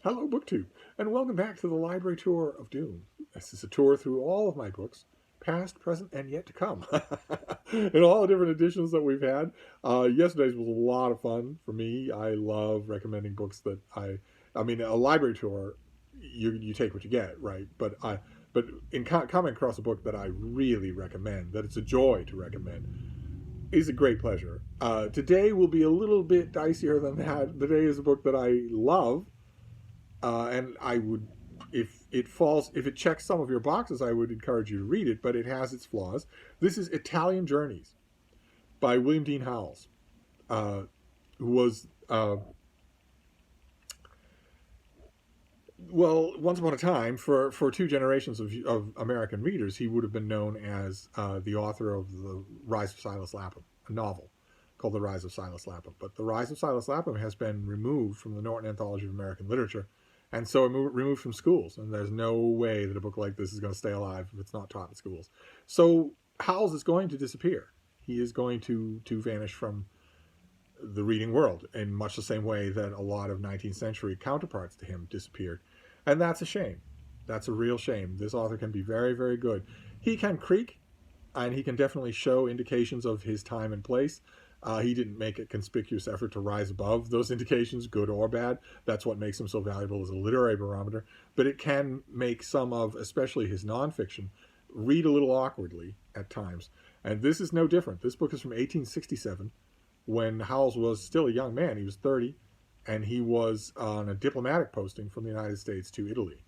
Hello, BookTube, and welcome back to the Library Tour of Doom. This is a tour through all of my books, past, present, and yet to come, in all the different editions that we've had. Yesterday's was a lot of fun for me. I love recommending books that I mean, a library tour, you take what you get, right? But in coming across a book that I really recommend, that it's a joy to recommend, is a great pleasure. Today will be a little bit dicier than that. Today is a book that I love, and I would, if it checks some of your boxes, I would encourage you to read it, but it has its flaws. This is Italian Journeys by William Dean Howells, who was, well, once upon a time, for two generations of American readers, he would have been known as the author of The Rise of Silas Lapham, a novel called The Rise of Silas Lapham. But The Rise of Silas Lapham has been removed from the Norton Anthology of American Literature, and so removed from schools. And there's no way that a book like this is going to stay alive if it's not taught in schools. So Howells is going to disappear. He is going to vanish from the reading world in much the same way that a lot of 19th century counterparts to him disappeared. And that's a shame. That's a real shame. This author can be very, very good. He can creak, and he can definitely show indications of his time and place. He didn't make a conspicuous effort to rise above those indications, good or bad. That's what makes him so valuable as a literary barometer. But it can make some of, especially his nonfiction, read a little awkwardly at times. And this is no different. This book is from 1867, when Howells was still a young man. He was 30, and he was on a diplomatic posting from the United States to Italy.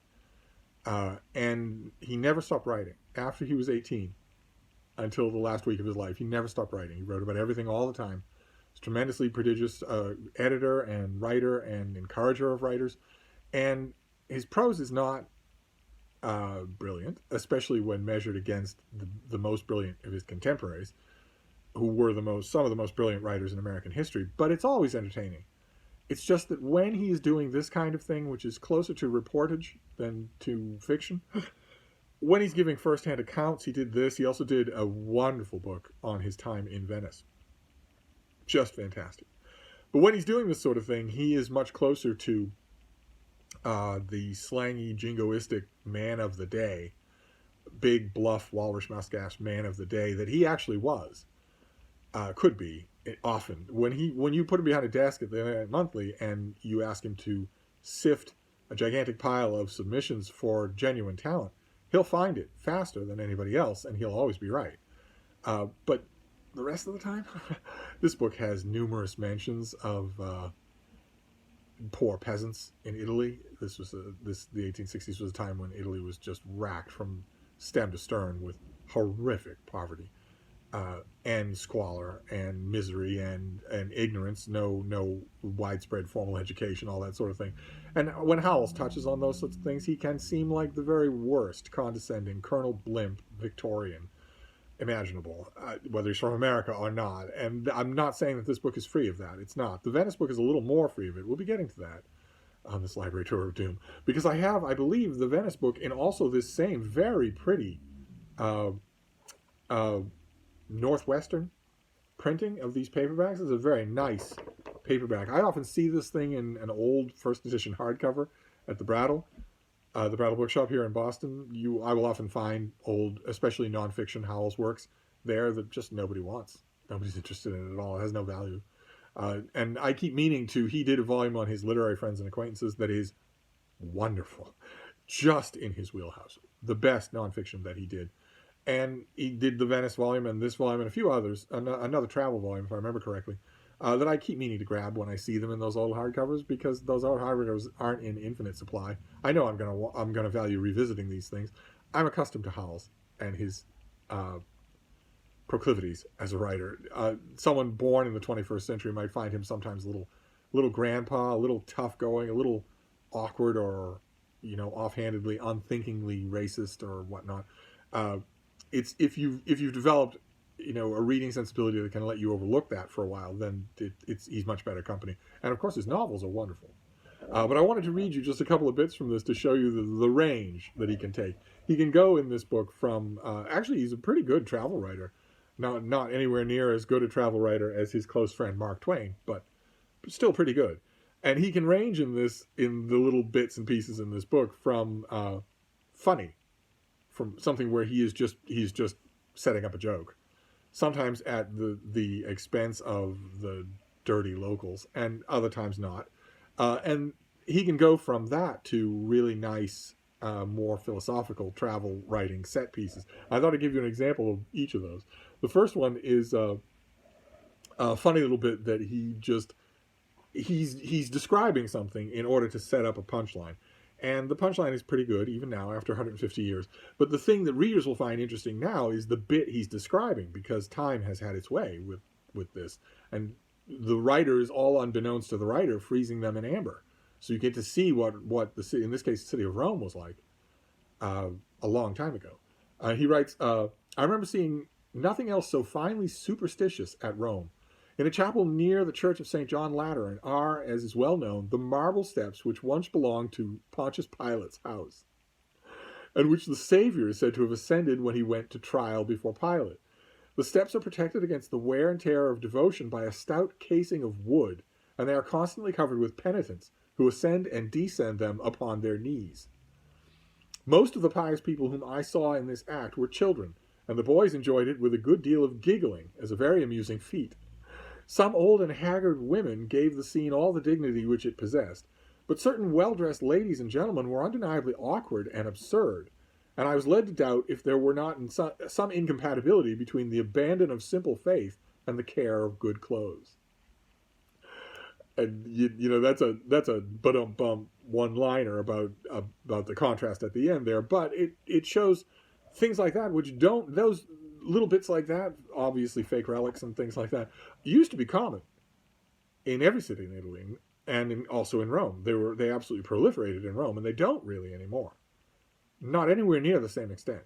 And he never stopped writing. After he was 18, until the last week of his life, he never stopped writing. He wrote about everything all the time. He's a tremendously prodigious editor and writer and encourager of writers. And his prose is not brilliant, especially when measured against the most brilliant of his contemporaries, who were some of the most brilliant writers in American history. But it's always entertaining. It's just that when he is doing this kind of thing, which is closer to reportage than to fiction, when he's giving first-hand accounts, he did this. He also did a wonderful book on his time in Venice. Just fantastic. But when he's doing this sort of thing, he is much closer to the slangy, jingoistic man of the day, big, bluff, Walrus mustache man of the day that he actually was, could be often. When you put him behind a desk at the Monthly and you ask him to sift a gigantic pile of submissions for genuine talent, he'll find it faster than anybody else, and he'll always be right. But the rest of the time, this book has numerous mentions of poor peasants in Italy. The 1860s was a time when Italy was just racked from stem to stern with horrific poverty, and squalor and misery and ignorance, no widespread formal education, all that sort of thing. And when Howells touches on those sorts of things, he can seem like the very worst, condescending, Colonel Blimp Victorian imaginable, whether he's from America or not. And I'm not saying that this book is free of that. It's not. The Venice book is a little more free of it. We'll be getting to that on this Library Tour of Doom, because I believe, the Venice book in also this same very pretty Northwestern printing of these paperbacks. Is a very nice paperback. I often see this thing in an old first edition hardcover at the Brattle Bookshop here in Boston. I will often find old, especially nonfiction Howells works there that just nobody wants. Nobody's interested in it at all. It has no value. And I keep meaning to. He did a volume on his literary friends and acquaintances that is wonderful, just in his wheelhouse. The best nonfiction that he did. And he did the Venice volume and this volume and a few others, another travel volume, if I remember correctly, that I keep meaning to grab when I see them in those old hardcovers, because those old hardcovers aren't in infinite supply. I know I'm gonna value revisiting these things. I'm accustomed to Howells and his proclivities as a writer. Someone born in the 21st century might find him sometimes a little grandpa, a little tough going, a little awkward, or offhandedly, unthinkingly racist or whatnot. It's if you've developed a reading sensibility that can let you overlook that for a while, then he's much better company. And of course, his novels are wonderful. But I wanted to read you just a couple of bits from this to show you the range that he can take. He can go in this book from actually, he's a pretty good travel writer. Not anywhere near as good a travel writer as his close friend Mark Twain, but still pretty good. And he can range in the little bits and pieces in this book from funny, from something where he's just setting up a joke, sometimes at the expense of the dirty locals, and other times not. And he can go from that to really nice, more philosophical travel writing set pieces. I thought I'd give you an example of each of those. The first one is a funny little bit that he's describing something in order to set up a punchline. And the punchline is pretty good, even now, after 150 years. But the thing that readers will find interesting now is the bit he's describing, because time has had its way with this. And the writer is, all unbeknownst to the writer, freezing them in amber. So you get to see what the city, in this case, the city of Rome, was like a long time ago. He writes, I remember seeing nothing else so finely superstitious at Rome. In a chapel near the church of St. John Lateran are, as is well known, the marble steps which once belonged to Pontius Pilate's house, and which the Savior is said to have ascended when he went to trial before Pilate. The steps are protected against the wear and tear of devotion by a stout casing of wood, and they are constantly covered with penitents, who ascend and descend them upon their knees. Most of the pious people whom I saw in this act were children, and the boys enjoyed it with a good deal of giggling, as a very amusing feat. Some old and haggard women gave the scene all the dignity which it possessed, but certain well-dressed ladies and gentlemen were undeniably awkward and absurd, and I was led to doubt if there were not some incompatibility between the abandon of simple faith and the care of good clothes. And you know, that's a bump one-liner about the contrast at the end there, but it shows things like that which don't, those little bits like that, obviously fake relics and things like that, used to be common in every city in Italy, and also in Rome. They absolutely proliferated in Rome, and they don't really anymore. Not anywhere near the same extent.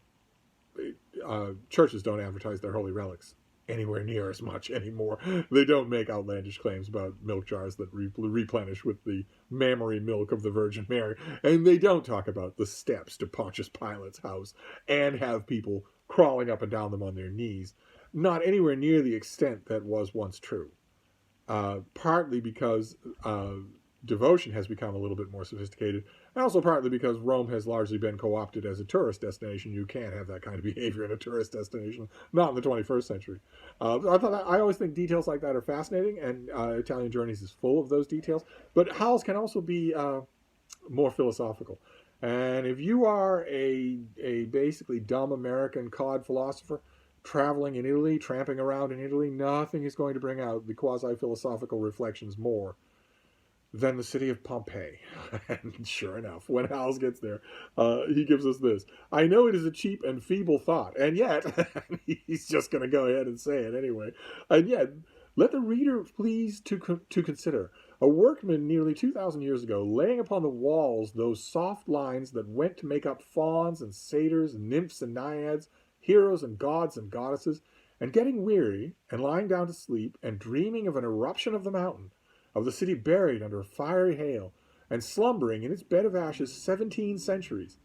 Churches don't advertise their holy relics anywhere near as much anymore. They don't make outlandish claims about milk jars that replenish with the mammary milk of the Virgin Mary, and they don't talk about the steps to Pontius Pilate's house and have people crawling up and down them on their knees. Not anywhere near the extent that was once true. Partly because devotion has become a little bit more sophisticated, and also partly because Rome has largely been co-opted as a tourist destination. You can't have that kind of behavior in a tourist destination, not in the 21st century. I always think details like that are fascinating, and Italian Journeys is full of those details. But Howells can also be more philosophical. And if you are a basically dumb American cod philosopher traveling in Italy, tramping around in Italy, nothing is going to bring out the quasi-philosophical reflections more than the city of Pompeii. And sure enough, when Howells gets there, he gives us this. I know it is a cheap and feeble thought, and yet, he's just going to go ahead and say it anyway, and yet, let the reader please to consider a workman nearly 2,000 years ago laying upon the walls those soft lines that went to make up fauns and satyrs, nymphs and naiads, heroes and gods and goddesses, and getting weary, and lying down to sleep, and dreaming of an eruption of the mountain, of the city buried under a fiery hail, and slumbering in its bed of ashes 17 centuries,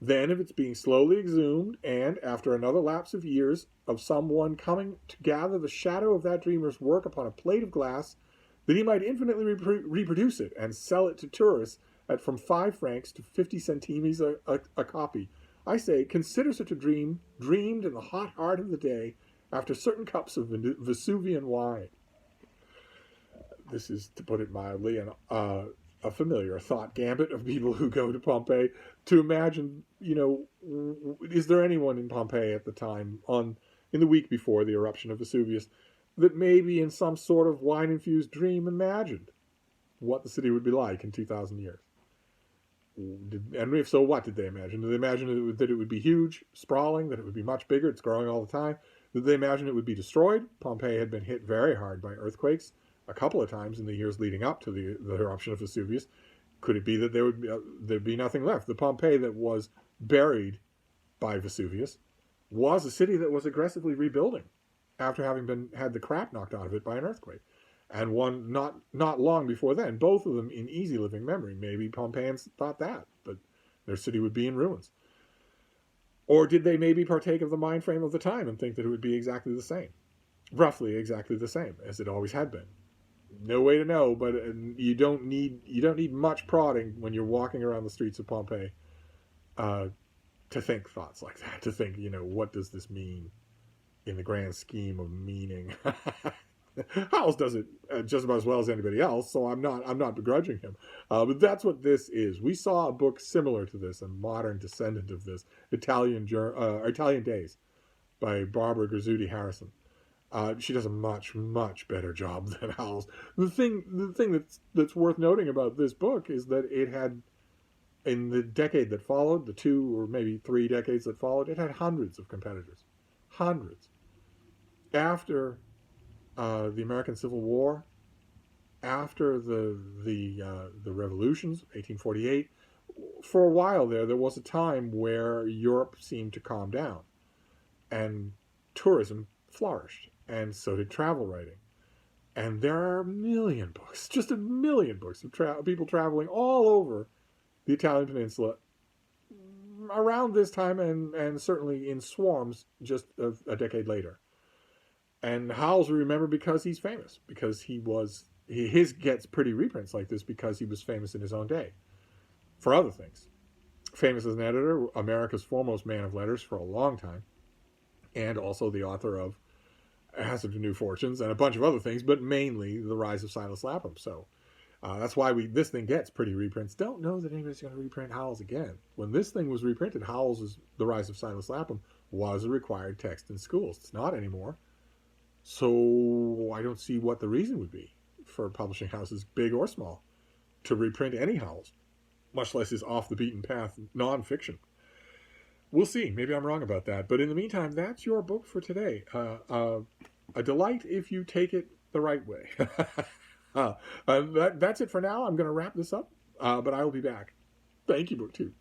then of its being slowly exhumed, and, after another lapse of years, of someone coming to gather the shadow of that dreamer's work upon a plate of glass, that he might infinitely reproduce it, and sell it to tourists at from 5 francs to 50 centimes a copy. I say, consider such a dream, dreamed in the hot heart of the day, after certain cups of Vesuvian wine. This is, to put it mildly, a familiar thought gambit of people who go to Pompeii to imagine, you know, is there anyone in Pompeii at the time, in the week before the eruption of Vesuvius, that maybe in some sort of wine-infused dream imagined what the city would be like in 2,000 years? And if so, what did they imagine? Did they imagine that it would be huge, sprawling, that it would be much bigger, it's growing all the time? Did they imagine it would be destroyed? Pompeii had been hit very hard by earthquakes a couple of times in the years leading up to the eruption of Vesuvius. Could it be that there'd be nothing left? The Pompeii that was buried by Vesuvius was a city that was aggressively rebuilding after having had the crap knocked out of it by an earthquake. And one not long before then, both of them in easy living memory. Maybe Pompeians thought that their city would be in ruins. Or did they maybe partake of the mind frame of the time and think that it would be exactly the same, roughly exactly the same as it always had been? No way to know, but you don't need much prodding when you're walking around the streets of Pompeii uh, to think thoughts like that. To think, what does this mean in the grand scheme of meaning? Howells does it just about as well as anybody else, so I'm not begrudging him. But that's what this is. We saw a book similar to this, a modern descendant of this, Italian Days by Barbara Grizzuti Harrison. She does a much, much better job than Howells. The thing that's worth noting about this book is that it had, in the decade that followed, the 2 or maybe 3 decades that followed, it had hundreds of competitors, hundreds. After the American Civil War, after the revolutions, 1848, for a while there was a time where Europe seemed to calm down, and tourism flourished, and so did travel writing. And there are a million books, just a million books of people traveling all over the Italian peninsula around this time, and certainly in swarms just a decade later. And Howells we remember because he's famous, because his gets pretty reprints like this because he was famous in his own day for other things. Famous as an editor, America's foremost man of letters for a long time, and also the author of Hazard of New Fortunes and a bunch of other things, but mainly The Rise of Silas Lapham. So that's why this thing gets pretty reprints. Don't know that anybody's going to reprint Howells again. When this thing was reprinted, Howells' The Rise of Silas Lapham was a required text in schools. It's not anymore. So I don't see what the reason would be for publishing houses, big or small, to reprint any Howells, much less his off-the-beaten-path nonfiction. We'll see. Maybe I'm wrong about that. But in the meantime, that's your book for today. A delight if you take it the right way. That's it for now. I'm going to wrap this up, but I will be back. Thank you, BookTube.